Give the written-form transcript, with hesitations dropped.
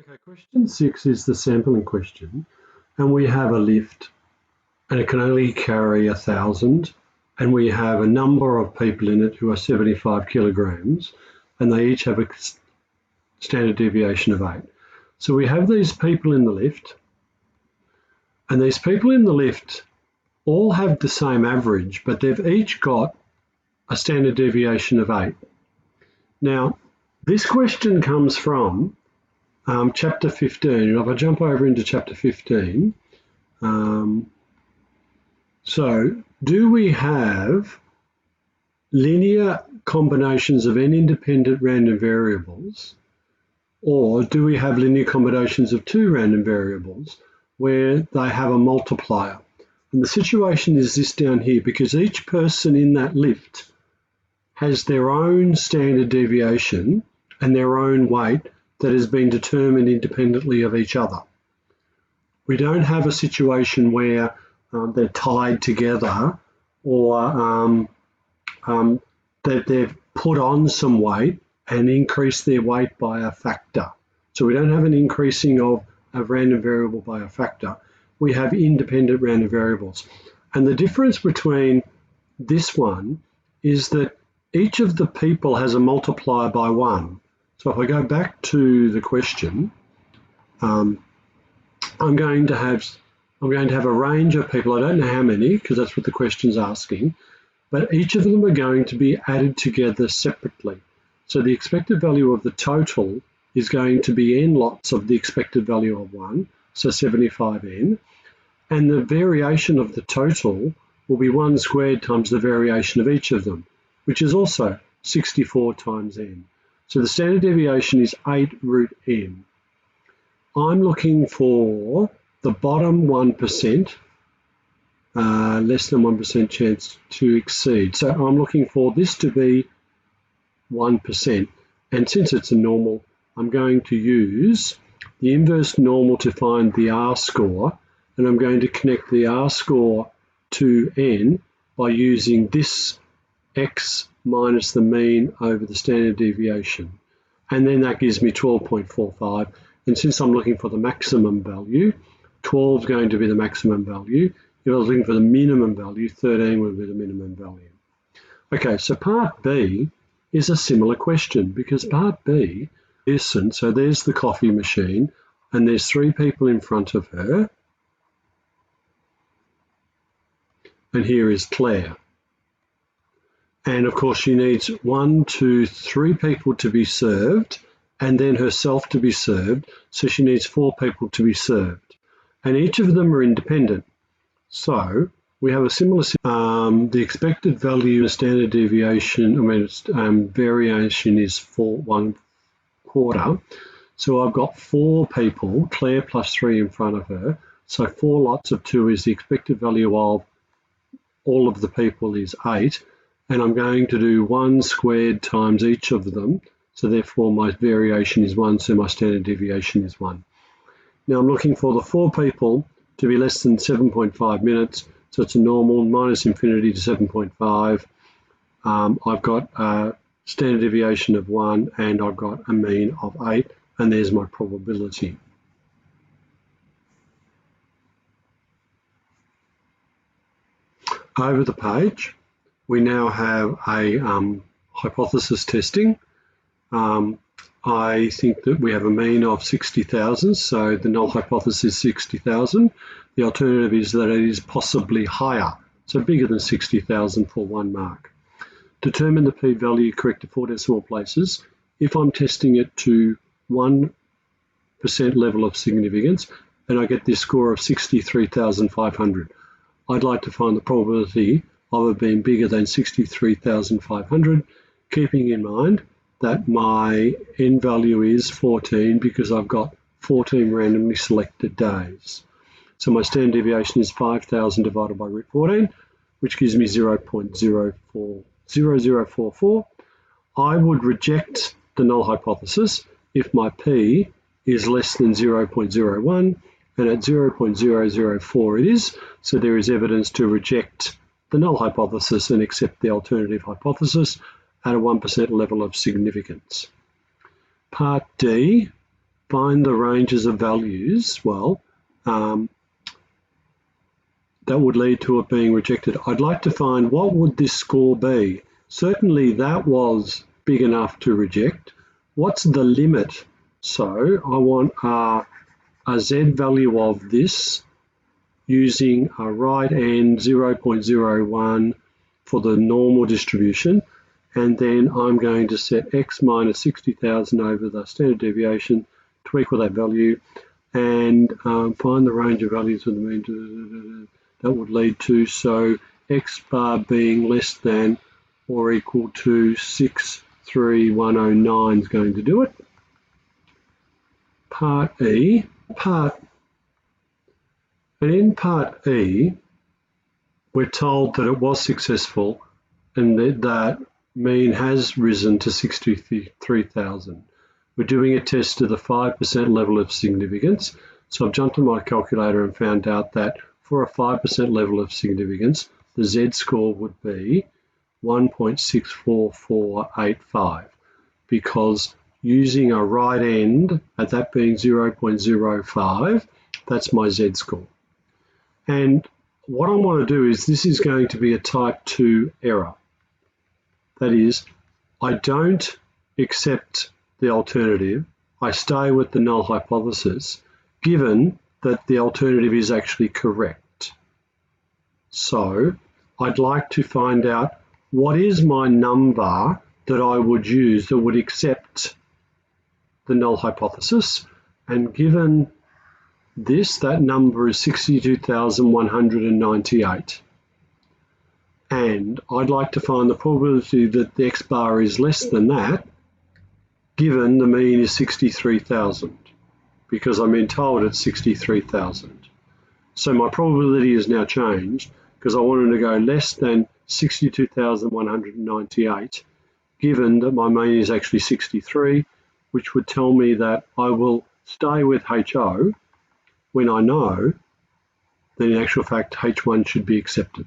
Okay, question 6 is the sampling question, and we have a lift and it can only carry 1,000, and we have a number of people in it who are 75 kilograms, and they each have a standard deviation of 8. So we have these people in the lift, and these people in the lift all have the same average, but they've each got a standard deviation of 8. Now, this question comes from chapter 15. If I jump over into chapter 15, so do we have linear combinations of n independent random variables, or do we have linear combinations of 2 random variables where they have a multiplier? And the situation is this down here, because each person in that lift has their own standard deviation and their own weight that has been determined independently of each other. We don't have a situation where they're tied together, or that they've put on some weight and increased their weight by a factor. So we don't have an increasing of a random variable by a factor. We have independent random variables. And the difference between this one is that each of the people has a multiplier by 1. So if I go back to the question, I'm going to have a range of people. I don't know how many, because that's what the question's asking, but each of them are going to be added together separately. So the expected value of the total is going to be n lots of the expected value of 1, so 75n, and the variation of the total will be 1 squared times the variation of each of them, which is also 64 times n. So the standard deviation is 8 root n. I'm looking for the bottom 1%, less than 1% chance to exceed. So I'm looking for this to be 1. And since it's a normal, I'm going to use the inverse normal to find the R-score, and I'm going to connect the R-score to n by using this x minus the mean over the standard deviation. And then that gives me 12.45. And since I'm looking for the maximum value, 12 is going to be the maximum value. If I was looking for the minimum value, 13 would be the minimum value. Okay, so part B is a similar question, because part B, listen, so there's the coffee machine, and there's 3 people in front of her. And here is Claire. And of course she needs 1, 2, 3 people to be served, and then herself to be served. So she needs 4 people to be served. And each of them are independent. So we have a similar, the expected value of standard deviation, variation is 1/4. So I've got 4 people, Claire plus 3 in front of her. So 4 lots of 2 is the expected value of all of the people is 8. And I'm going to do 1 squared times each of them. So therefore my variation is 1, so my standard deviation is 1. Now I'm looking for the 4 people to be less than 7.5 minutes. So it's a normal, minus infinity to 7.5. I've got a standard deviation of 1, and I've got a mean of 8, and there's my probability. Over the page, we now have a hypothesis testing. I think that we have a mean of 60,000, so the null hypothesis is 60,000. The alternative is that it is possibly higher, so bigger than 60,000 for 1 mark. Determine the p-value correct to 4 decimal places. If I'm testing it to 1% level of significance, and I get this score of 63,500. I'd like to find the probability of it being bigger than 63,500, keeping in mind that my n value is 14 because I've got 14 randomly selected days. So my standard deviation is 5,000 divided by root 14, which gives me 0.0044. I would reject the null hypothesis if my p is less than 0.01, and at 0.004 it is, so there is evidence to reject the null hypothesis and accept the alternative hypothesis at a 1% level of significance. Part D, find the ranges of values, well, that would lead to it being rejected. I'd like to find what would this score be. Certainly that was big enough to reject. What's the limit? So I want a Z value of this using a right end 0.01 for the normal distribution, and then I'm going to set x minus 60,000 over the standard deviation to equal that value, and find the range of values of the mean that would lead to, so x bar being less than or equal to 63109 is going to do it. Part E. And in part E, we're told that it was successful and that mean has risen to 63,000. We're doing a test to the 5% level of significance. So I've jumped on my calculator and found out that for a 5% level of significance, the Z score would be 1.64485, because using a right end, at that being 0.05, that's my Z score. And what I want to do is, this is going to be a type 2 error. That is, I don't accept the alternative, I stay with the null hypothesis, given that the alternative is actually correct. So I'd like to find out what is my number that I would use that would accept the null hypothesis, and given this, that number is 62,198. And I'd like to find the probability that the x bar is less than that, given the mean is 63,000, because I'm being told it's 63,000. So my probability has now changed, because I wanted to go less than 62,198, given that my mean is actually 63, which would tell me that I will stay with HO when I know that in actual fact H1 should be accepted.